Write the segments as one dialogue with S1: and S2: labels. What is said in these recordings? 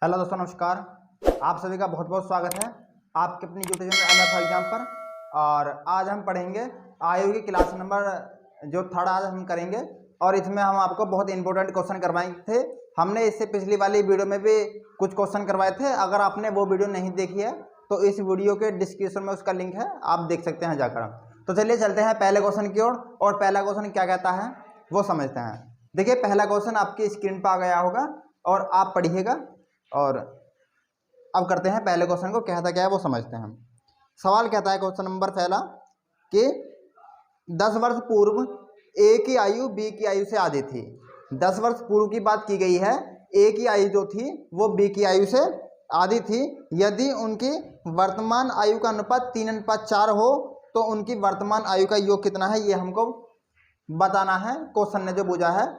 S1: Hello दोस्तों, नमस्कार। आप सभी का बहुत बहुत स्वागत है आपके अपनी यूट्यूब चैनल एमएफ एग्जाम पर। और आज हम पढ़ेंगे आयु की क्लास नंबर जो थर्ड आज हम करेंगे। और इसमें हम आपको बहुत इंपॉर्टेंट क्वेश्चन करवाए थे। हमने इससे पिछली वाली वीडियो में भी कुछ क्वेश्चन करवाए थे। अगर आपने वो वीडियो नहीं देखी है तो इस वीडियो के डिस्क्रिप्शन में उसका लिंक है, आप देख सकते हैं जाकर। तो चलिए चलते हैं पहले क्वेश्चन की ओर। और पहला क्वेश्चन क्या कहता है वो समझते हैं। देखिए, पहला क्वेश्चन आपकी स्क्रीन पर आ गया होगा और आप पढ़िएगा। और अब करते हैं पहले क्वेश्चन को, कहता क्या है वो समझते हैं। सवाल कहता है क्वेश्चन नंबर पहला कि 10 वर्ष पूर्व ए की आयु बी की आयु से आधी थी। 10 वर्ष पूर्व की बात की गई है। ए की आयु जो थी वो बी की आयु से आधी थी। यदि उनकी वर्तमान आयु का अनुपात 3:4 हो तो उनकी वर्तमान आयु का योग कितना है, ये हमको बताना है। क्वेश्चन ने जो पूछा है,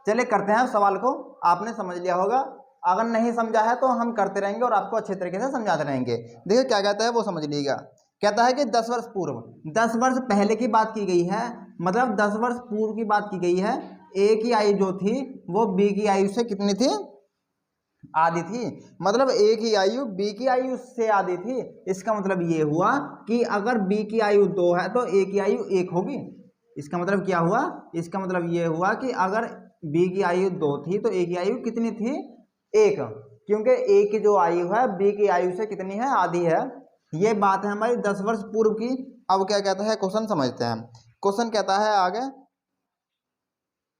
S1: चलिए करते हैं सवाल को। आपने समझ लिया होगा, अगर नहीं समझा है तो हम करते रहेंगे और आपको अच्छे तरीके से समझाते रहेंगे। देखिए क्या कहता है वो समझ लीजिएगा। कहता है कि 10 वर्ष पूर्व, 10 वर्ष पहले की बात की गई है, मतलब 10 वर्ष पूर्व की बात की गई है। ए की आयु जो थी वो बी की आयु से कितनी थी, आधी थी। मतलब ए की आयु बी की आयु से आधी थी। इसका मतलब ये हुआ कि अगर बी की आयु 2 है तो ए की आयु 1 होगी। इसका मतलब क्या हुआ, इसका मतलब ये हुआ कि अगर बी की आयु 2 थी तो ए की आयु कितनी थी, 1। क्योंकि ए की जो आयु है बी की आयु से कितनी है, आधी है। ये बात है हमारी 10 वर्ष पूर्व की। अब क्या कहता है क्वेश्चन समझते हैं। क्वेश्चन कहता है आगे,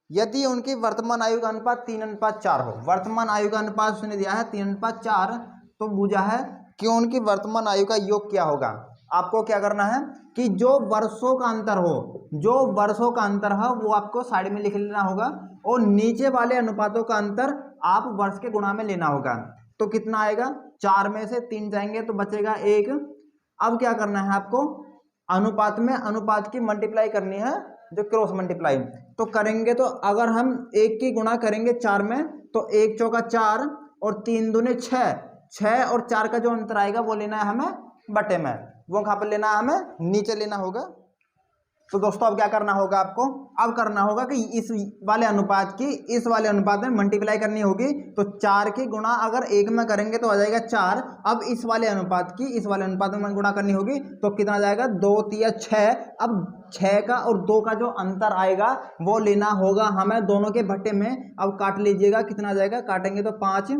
S1: यदि उनकी वर्तमान आयु का अनुपात 3:4 हो। वर्तमान आयु का अनुपात उसने दिया है 3:4, तो पूछा है कि उनकी वर्तमान आयु का योग क्या होगा। आपको क्या करना है कि जो वर्षों का अंतर हो, जो वर्षों का अंतर है वो आपको साइड में लिख लेना होगा, और नीचे वाले अनुपातों का अंतर आप वर्ष के गुणा में लेना होगा। तो कितना आएगा, 4 में से 3 जाएंगे तो बचेगा 1। अब क्या करना है आपको, अनुपात में अनुपात की मल्टीप्लाई करनी है, जो क्रॉस मल्टीप्लाई तो करेंगे। तो अगर हम 1 की गुणा करेंगे 4 में तो 1 चौका 4 और 3 दूने 6, 6 और 4 का जो अंतर आएगा वो लेना है हमें बटे में। वो कहाँ पर लेना है, हमें नीचे लेना होगा। तो दोस्तों अब क्या करना होगा आपको, अब करना होगा कि इस वाले अनुपात की इस वाले अनुपात में मल्टीप्लाई करनी होगी। तो 4 की गुणा अगर 1 में करेंगे तो आ जाएगा 4। अब इस वाले अनुपात की इस वाले अनुपात में गुणा करनी होगी तो कितना आ जाएगा, 2 3 6। अब 6 का और 2 का जो अंतर आएगा वो लेना होगा हमें दोनों के भट्टे में। अब काट लीजिएगा, कितना आ जाएगा, काटेंगे तो 5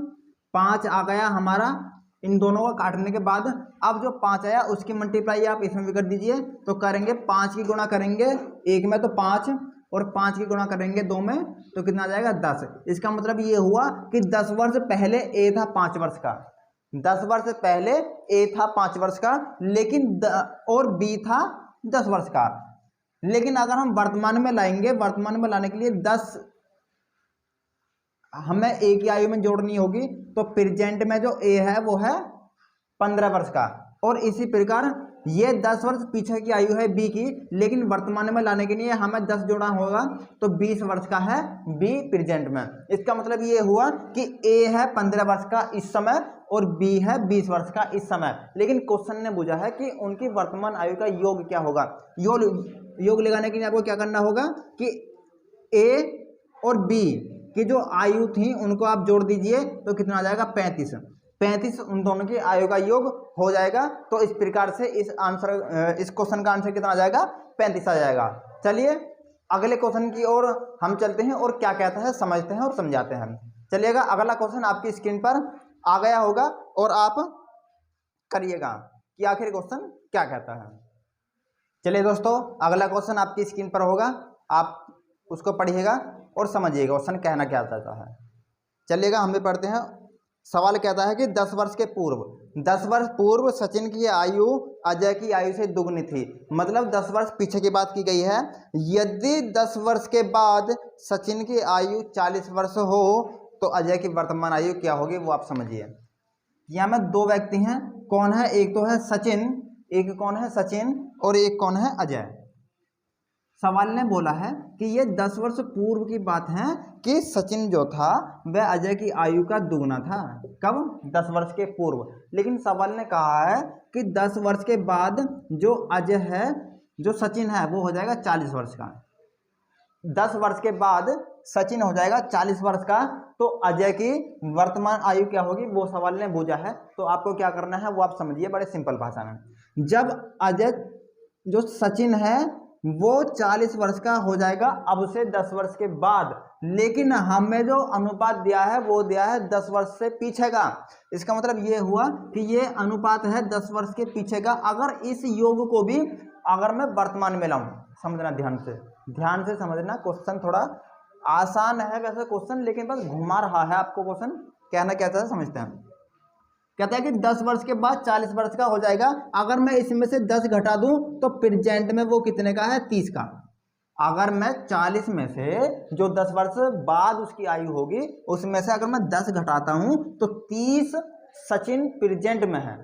S1: 5 आ गया हमारा इन दोनों को काटने के बाद। अब जो 5 आया उसकी मल्टीप्लाई आप इसमें भी कर दीजिए। तो करेंगे 5 की गुणा करेंगे 1 में तो 5, और 5 की गुणा करेंगे 2 में तो कितना आ जाएगा, 10। इसका मतलब ये हुआ कि 10 वर्ष पहले ए था 5 वर्ष का। 10 वर्ष पहले ए था 5 वर्ष का, लेकिन और बी था 10 वर्ष का। लेकिन अगर हम वर्तमान में लाएंगे, वर्तमान में लाने के लिए 10 हमें ए की आयु में जोड़नी होगी। तो प्रेजेंट में जो ए है वो है 15 वर्ष का, और इसी प्रकार ये 10 वर्ष पीछे की आयु है बी की, लेकिन वर्तमान में लाने के लिए हमें 10 जोड़ना होगा। तो 20 वर्ष का है बी प्रेजेंट में। इसका मतलब ये हुआ कि ए है 15 वर्ष का इस समय और बी है 20 वर्ष का इस समय। लेकिन क्वेश्चन ने पूछा है कि उनकी वर्तमान आयु का योग क्या होगा। योग लगाने के लिए आपको क्या करना होगा कि ए और बी की जो आयु थी उनको आप जोड़ दीजिए तो कितना आ जाएगा, 35। 35 उन दोनों की आयु का योग हो जाएगा। तो इस प्रकार से इस क्वेश्चन का आंसर कितना आ जाएगा, 35 आ जाएगा। चलिए अगले क्वेश्चन की ओर हम चलते हैं और क्या कहता है समझते हैं और समझाते हैं। चलिएगा, अगला क्वेश्चन आपकी स्क्रीन पर आ गया होगा और आप करिएगा कि आखिर क्वेश्चन क्या कहता है। चलिए दोस्तों, अगला क्वेश्चन आपकी स्क्रीन पर होगा, आप उसको पढ़िएगा और समझिएगा क्वेश्चन कहना क्या चाहता है। चलिएगा हम भी पढ़ते हैं। सवाल कहता है कि 10 वर्ष के पूर्व, 10 वर्ष पूर्व सचिन की आयु अजय की आयु से दुगनी थी। मतलब 10 वर्ष पीछे की बात की गई है। यदि 10 वर्ष के बाद सचिन की आयु 40 वर्ष हो तो अजय की वर्तमान आयु क्या होगी, वो आप समझिए। यहाँ में 2 व्यक्ति हैं, कौन है, एक तो है सचिन, एक कौन है, सचिन, और एक कौन है, अजय। सवाल ने बोला है कि ये 10 वर्ष पूर्व की बात है कि सचिन जो था वह अजय की आयु का दुगना था। कब, 10 वर्ष के पूर्व। लेकिन सवाल ने कहा है कि 10 वर्ष के बाद जो अजय है, जो सचिन है, वो हो जाएगा 40 वर्ष का। 10 वर्ष के बाद सचिन हो जाएगा 40 वर्ष का, तो अजय की वर्तमान आयु क्या होगी वो सवाल ने पूछा है। तो आपको क्या करना है वो आप समझिए बड़े सिंपल भाषा में। जब अजय जो सचिन है वो 40 वर्ष का हो जाएगा अब से 10 वर्ष के बाद, लेकिन हमें जो अनुपात दिया है वो दिया है 10 वर्ष से पीछे का। इसका मतलब ये हुआ कि ये अनुपात है 10 वर्ष के पीछे का। अगर इस योग को भी अगर मैं वर्तमान में लाऊं, समझना ध्यान से समझना, क्वेश्चन थोड़ा आसान है वैसे क्वेश्चन, लेकिन बस घुमा रहा है आपको क्वेश्चन, कहना क्या चाहता है समझते हैं। कहता है कि 10 वर्ष के बाद 40 वर्ष का हो जाएगा। अगर मैं इसमें से 10 घटा दूं तो प्रेजेंट में वो कितने का है, 30 का। अगर मैं 40 में से जो 10 वर्ष बाद उसकी आयु होगी उसमें से अगर मैं 10 घटाता हूं तो 30 सचिन प्रेजेंट में है,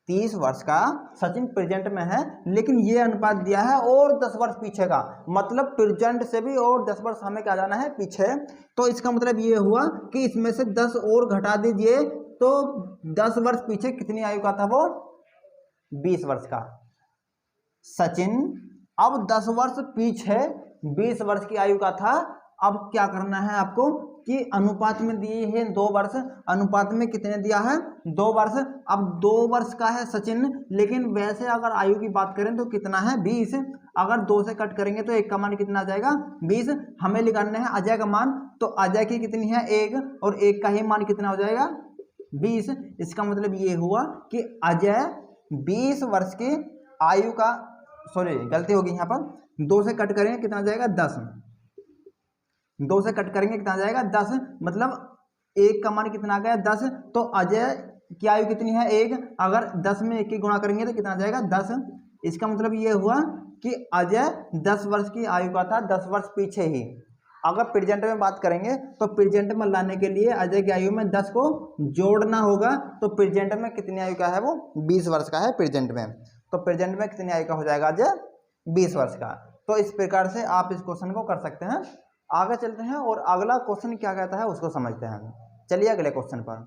S1: 30 वर्ष का सचिन प्रेजेंट में है, लेकिन ये अनुपात दिया है और 10 वर्ष पीछे का, मतलब प्रेजेंट से भी और 10 वर्ष हमें क्या जाना है, पीछे। तो इसका मतलब ये हुआ कि इसमें से 10 और घटा दीजिए तो 10 वर्ष पीछे कितनी आयु का था वो, 20 वर्ष का सचिन अब 10 वर्ष पीछे 20 वर्ष की आयु का था। अब क्या करना है आपको कि अनुपात में दिए हैं 2 वर्ष, अनुपात में कितने दिया है, 2 वर्ष। अब 2 वर्ष का है सचिन, लेकिन वैसे अगर आयु की बात करें तो कितना है, 20। अगर 2 से कट करेंगे तो 1 का मान कितना आ जाएगा, 20। हमें निकालना है अजय का मान, तो अजय की कितनी है, 1, और 1 का ही मान कितना हो जाएगा, 20। इसका मतलब ये हुआ कि अजय 20 वर्ष की आयु का, सॉरी गलती होगी यहाँ पर, 2 से कट करेंगे कितना आ जाएगा, 10। 2 से कट करेंगे कितना आ जाएगा, 10, मतलब 1 का मान कितना आ गया, 10। तो अजय की आयु कितनी है, 1। अगर 10 में 1 की गुणा करेंगे तो कितना आ जाएगा, 10। इसका मतलब ये हुआ कि अजय 10 वर्ष की आयु का था, 10 वर्ष पीछे ही। अगर प्रेजेंट में बात करेंगे तो प्रेजेंट में लाने के लिए अजय की आयु में 10 को जोड़ना होगा, तो प्रेजेंट में कितनी आयु का है वो, 20 वर्ष का है प्रेजेंट में। तो प्रेजेंट में कितनी आयु का हो जाएगा अजय, 20 वर्ष का। तो इस प्रकार से आप इस क्वेश्चन को कर सकते हैं। आगे चलते हैं और अगला क्वेश्चन क्या कहता है उसको समझते हैं। चलिए अगले क्वेश्चन पर।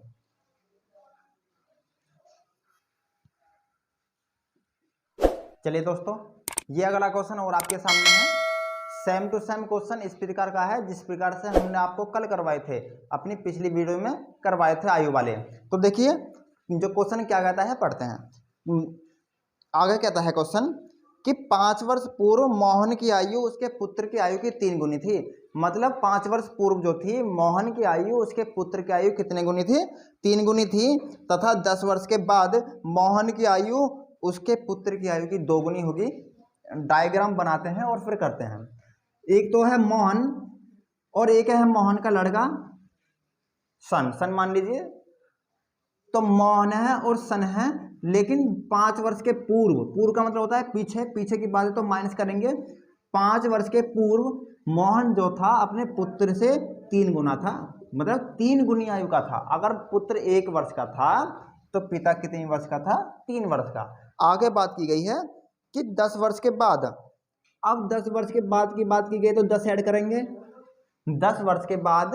S1: चलिए दोस्तों, ये अगला क्वेश्चन और आपके सामने है। सेम टू सेम क्वेश्चन इस प्रकार का है जिस प्रकार से हमने आपको कल करवाए थे, अपनी पिछली वीडियो में करवाए थे आयु वाले। तो देखिए जो क्वेश्चन क्या कहता है पढ़ते हैं। आगे कहता है क्वेश्चन कि 5 वर्ष पूर्व मोहन की आयु उसके पुत्र की आयु की 3 गुनी थी। मतलब 5 वर्ष पूर्व जो थी मोहन की आयु उसके पुत्र की आयु कितने गुनी थी, 3 गुनी थी, तथा 10 वर्ष के बाद मोहन की आयु उसके पुत्र की आयु की 2 गुनी होगी। डायग्राम बनाते हैं और फिर करते हैं। एक तो है मोहन और एक है मोहन का लड़का सन मान लीजिए। तो मोहन है और सन है, लेकिन 5 वर्ष के पूर्व का मतलब होता है पीछे की बात है तो माइनस करेंगे। 5 वर्ष के पूर्व मोहन जो था अपने पुत्र से 3 गुना था, मतलब 3 गुनी आयु का था। अगर पुत्र 1 वर्ष का था तो पिता कितने वर्ष का था, 3 वर्ष का। आगे बात की गई है कि 10 वर्ष के बाद, अब 10 वर्ष के बाद की बात की गई तो 10 ऐड करेंगे। 10 वर्ष के बाद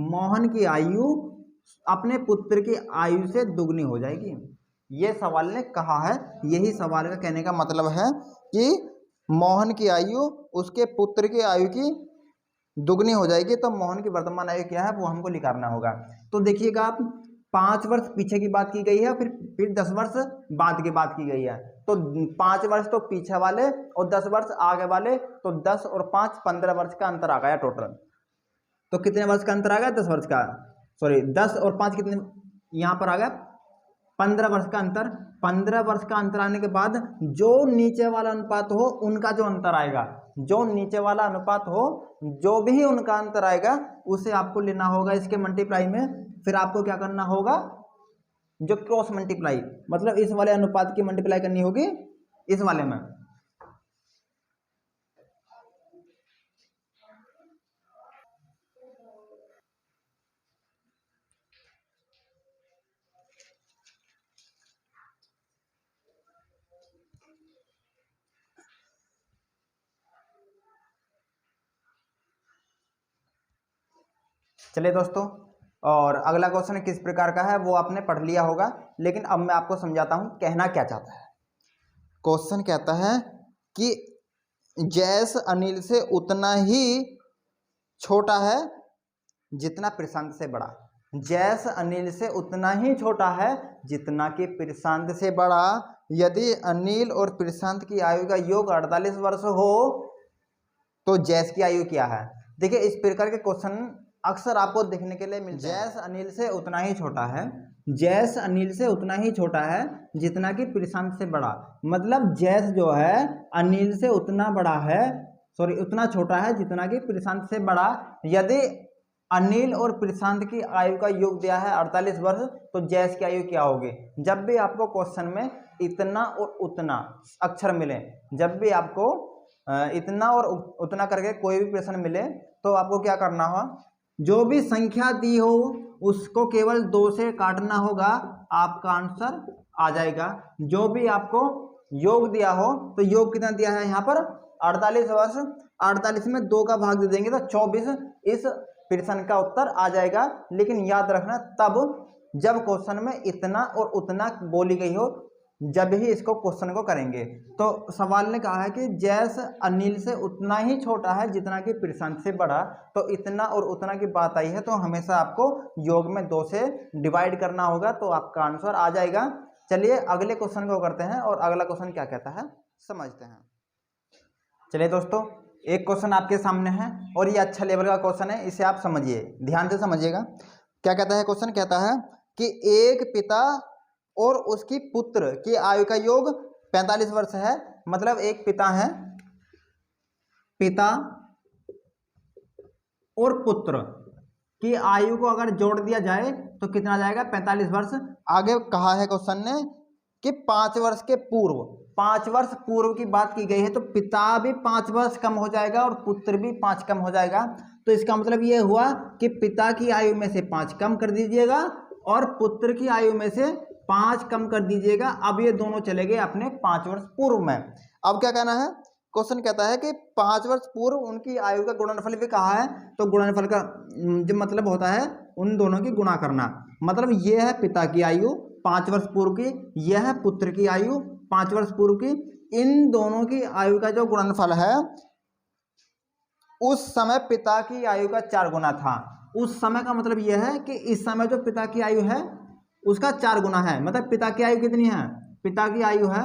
S1: मोहन की आयु अपने पुत्र की आयु से दुगनी हो जाएगी। ये सवाल ने कहा है, यही सवाल का कहने का मतलब है कि मोहन की आयु उसके पुत्र की आयु की दुगनी हो जाएगी। तो मोहन की वर्तमान आयु क्या है वो हमको निकालना होगा। तो देखिएगा आप 5 वर्ष पीछे की बात की गई है, फिर 10 वर्ष बाद की बात की गई है। तो 5 वर्ष तो पीछे वाले और 10 वर्ष आगे वाले, तो 10 और 5 15 वर्ष का अंतर आ गया टोटल। तो कितने वर्ष का अंतर आ गया, 10 वर्ष का, सॉरी 10 और 5 कितने यहाँ पर आ गया, 15 वर्ष का अंतर। 15 वर्ष का अंतर आने के बाद जो नीचे वाला अनुपात हो उनका जो अंतर आएगा, जो नीचे वाला अनुपात हो जो भी उनका अंतर आएगा उसे आपको लेना होगा इसके मल्टीप्लाई में। फिर आपको क्या करना होगा, जो क्रॉस मल्टीप्लाई, मतलब इस वाले अनुपात की मल्टीप्लाई करनी होगी इस वाले में। चलिए दोस्तों, और अगला क्वेश्चन किस प्रकार का है वो आपने पढ़ लिया होगा, लेकिन अब मैं आपको समझाता हूं कहना क्या चाहता है। क्वेश्चन कहता है कि जैस अनिल से उतना ही छोटा है जितना प्रशांत से बड़ा। जैस अनिल से उतना ही छोटा है जितना कि प्रशांत से बड़ा। यदि अनिल और प्रशांत की आयु का योग 48 वर्ष हो तो जैस की आयु क्या है। देखिए इस प्रकार के क्वेश्चन अक्सर आपको देखने के लिए मिलते हैं। जैस अनिल से उतना ही छोटा है, जैस अनिल से उतना ही छोटा है जितना कि प्रशांत से बड़ा। मतलब जैस जो है अनिल से उतना बड़ा है, सॉरी उतना छोटा है जितना कि प्रशांत से बड़ा। यदि अनिल और प्रशांत की आयु का योग दिया है 48 वर्ष तो जैस की आयु क्या होगी। जब भी आपको क्वेश्चन में इतना और उतना अक्षर मिले, जब भी आपको इतना और उतना करके कोई भी प्रश्न मिले तो आपको क्या करना होगा, जो भी संख्या दी हो उसको केवल 2 से काटना होगा, आपका आंसर आ जाएगा। जो भी आपको योग दिया हो तो योग कितना दिया है यहाँ पर 48 वर्ष, 48 में 2 का भाग दे देंगे तो 24, इस प्रश्न का उत्तर आ जाएगा। लेकिन याद रखना तब जब क्वेश्चन में इतना और उतना बोली गई हो, जब ही इसको क्वेश्चन को करेंगे। तो सवाल ने कहा है कि जैस अनिल से उतना ही छोटा है जितना कि प्रशांत से बड़ा, तो इतना और उतना की बात आई है तो हमेशा आपको योग में 2 से डिवाइड करना होगा तो आपका आंसर आ जाएगा। चलिए अगले क्वेश्चन को करते हैं और अगला क्वेश्चन क्या कहता है समझते हैं। चलिए दोस्तों एक क्वेश्चन आपके सामने है और ये अच्छा लेवल का क्वेश्चन है, इसे आप समझिए, ध्यान से समझिएगा। क्या कहता है क्वेश्चन, कहता है कि एक पिता और उसकी पुत्र की आयु का योग 45 वर्ष है। मतलब एक पिता है, पिता और पुत्र की आयु को अगर जोड़ दिया जाए तो कितना जाएगा 45 वर्ष। आगे कहा है क्वेश्चन ने कि 5 वर्ष के पूर्व, 5 वर्ष पूर्व की बात की गई है तो पिता भी 5 वर्ष कम हो जाएगा और पुत्र भी 5 कम हो जाएगा। तो इसका मतलब ये हुआ कि पिता की आयु में से 5 कम कर दीजिएगा और पुत्र की आयु में से 5 कम कर दीजिएगा। अब ये दोनों चले गए अपने 5 वर्ष पूर्व में। अब क्या कहना है, क्वेश्चन कहता है कि 5 वर्ष पूर्व उनकी आयु का गुणनफल भी कहा है, तो गुणनफल का जो मतलब होता है उन दोनों की गुणा करना। मतलब ये है पिता की आयु 5 वर्ष पूर्व की, यह है पुत्र की आयु 5 वर्ष पूर्व की। इन दोनों की आयु का जो गुणनफल है उस समय पिता की आयु का 4 गुना था। उस समय का मतलब यह है कि इस समय जो पिता की आयु है उसका 4 गुना है। मतलब पिता की आयु कितनी है, पिता की आयु है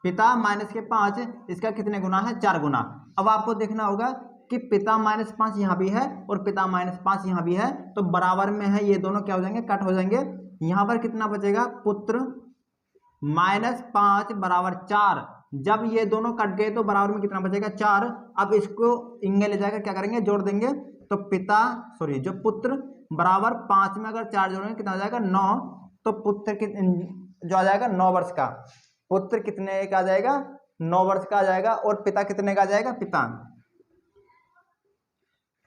S1: पिता माइनस के 5, इसका कितने गुना है 4 गुना। अब आपको देखना होगा कि पिता -5 यहाँ भी है और पिता -5 यहाँ भी है, तो बराबर में है, ये दोनों क्या हो जाएंगे, कट हो जाएंगे। यहाँ पर कितना बचेगा, पुत्र -5 बराबर 4। जब ये दोनों कट गए तो बराबर में कितना बचेगा 4। अब इसको इंगे ले जाकर क्या करेंगे, जोड़ देंगे तो पिता जो पुत्र बराबर 5 में अगर 4 जोड़ेंगे कितना हो जाएगा 9। तो पुत्र जो आ जाएगा 9 वर्ष का, पुत्र कितने का आ जाएगा 9 वर्ष का आ जाएगा। और पिता कितने का आ जाएगा,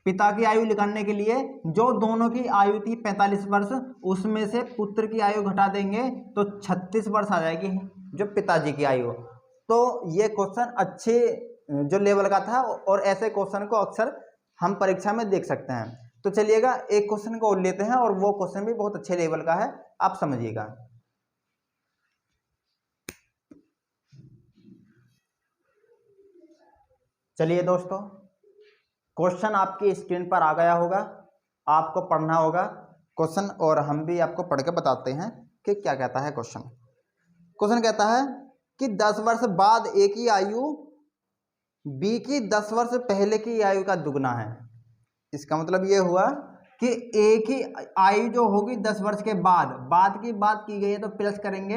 S1: पिता की आयु निकालने के लिए जो दोनों की आयु थी 45 वर्ष, उसमें से पुत्र की आयु घटा देंगे तो 36 वर्ष आ जाएगी जो पिताजी की आयु। तो ये क्वेश्चन अच्छे जो लेवल का था और ऐसे क्वेश्चन को अक्सर हम परीक्षा में देख सकते हैं। तो चलिएगा एक क्वेश्चन को और लेते हैं और वो क्वेश्चन भी बहुत अच्छे लेवल का है, आप समझिएगा। चलिए दोस्तों क्वेश्चन आपकी स्क्रीन पर आ गया होगा, आपको पढ़ना होगा क्वेश्चन और हम भी आपको पढ़ के बताते हैं कि क्या कहता है क्वेश्चन। क्वेश्चन कहता है कि 10 वर्ष बाद ए की आयु बी की 10 वर्ष पहले की आयु का दुगना है। इसका मतलब ये हुआ कि ए की आयु जो होगी 10 वर्ष के बाद की बात की गई है तो प्लस करेंगे,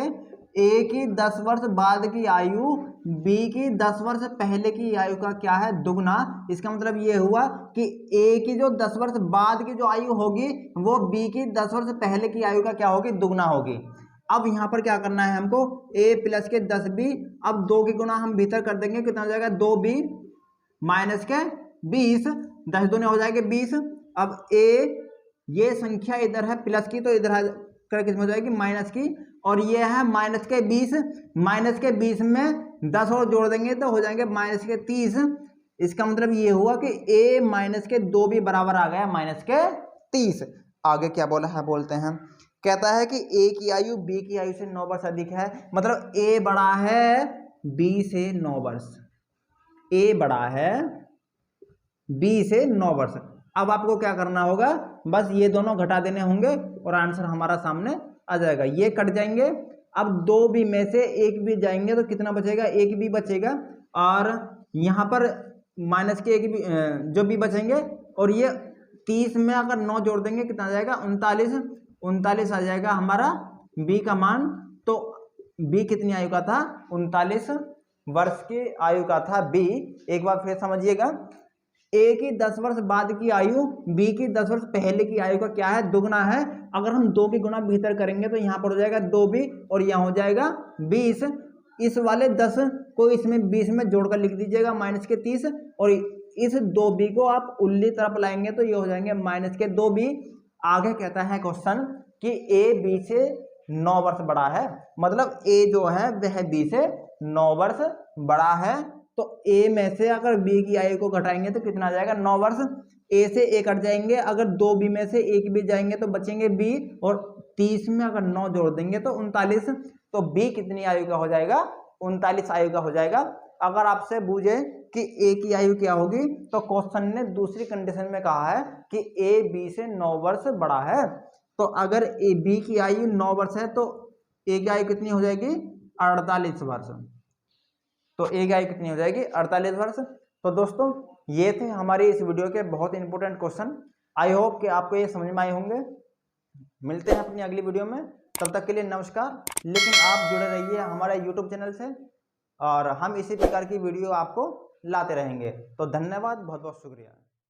S1: ए की 10 वर्ष बाद की आयु बी की 10 वर्ष पहले की आयु का क्या है, दुगना। इसका मतलब ये हुआ कि ए की जो 10 वर्ष बाद की जो आयु होगी वो बी की 10 वर्ष पहले की आयु का क्या होगी, दुगना होगी। अब यहाँ पर क्या करना है हमको, a प्लस के 10b, अब 2 की गुना हम भीतर कर देंगे, कितना हो जाएगा 2b माइनस के 20, 10 दूने हो जाएंगे 20। अब a ये संख्या इधर है प्लस की तो इधर कर किसमें हो जाएगी माइनस की, और ये है माइनस के 20, माइनस के 20 में 10 और जोड़ देंगे तो हो जाएंगे माइनस के 30। इसका मतलब ये हुआ कि a माइनस के 2 भी बराबर आ गया माइनस के 30। आगे क्या बोला है, बोलते हैं, कहता है कि a की आयु b की आयु से 9 वर्ष अधिक है। मतलब a बड़ा है b से 9 वर्ष, a बड़ा है b से 9 वर्ष। अब आपको क्या करना होगा, बस ये दोनों घटा देने होंगे और आंसर हमारा सामने आ जाएगा। ये कट जाएंगे, अब 2b में से 1b जाएंगे तो कितना बचेगा, 1b बचेगा, और यहाँ पर माइनस के 1b जो b बचेंगे, और ये 30 में अगर 9 जोड़ देंगे कितना आ जाएगा, 39 आ जाएगा हमारा b का मान। तो b कितनी आयु का था, 39 वर्ष की आयु का था b। एक बार फिर समझिएगा, a की 10 वर्ष बाद की आयु b की 10 वर्ष पहले की आयु का क्या है, दुगना है। अगर हम 2 की गुना भीतर करेंगे तो यहाँ पर हो जाएगा 2b और यहाँ हो जाएगा 20। इस वाले 10 को इसमें 20 में जोड़कर लिख दीजिएगा माइनस के 30, और इस 2b को आप उल्ली तरफ लाएंगे तो ये हो जाएंगे माइनस के 2b। आगे कहता है क्वेश्चन कि a b से 9 वर्ष बड़ा है, मतलब a जो है वह b से 9 वर्ष बड़ा है। तो a में से अगर b की आयु को घटाएंगे तो कितना आ जाएगा, 9 वर्ष। a से a कट जाएंगे, अगर 2b में से 1b जाएंगे तो बचेंगे b, और 30 में अगर 9 जोड़ देंगे तो 39। तो b कितनी आयु का हो जाएगा, 39 आयु का हो जाएगा। अगर आपसे पूछे कि a की आयु क्या होगी, तो क्वेश्चन ने दूसरी कंडीशन में कहा है कि a b से 9 वर्ष बड़ा है। तो अगर a b की आयु 9 वर्ष है तो a की आयु कितनी हो जाएगी, 48 वर्ष। तो a की आयु कितनी हो जाएगी, 48 वर्ष। तो दोस्तों ये थे हमारी इस वीडियो के बहुत इंपॉर्टेंट क्वेश्चन। आई होप कि आपको ये समझ में आए होंगे। मिलते हैं अपनी अगली वीडियो में, तब तक के लिए नमस्कार। लेकिन आप जुड़े रहिए हमारे YouTube चैनल से, और हम इसी प्रकार की वीडियो आपको लाते रहेंगे। तो धन्यवाद, बहुत बहुत शुक्रिया।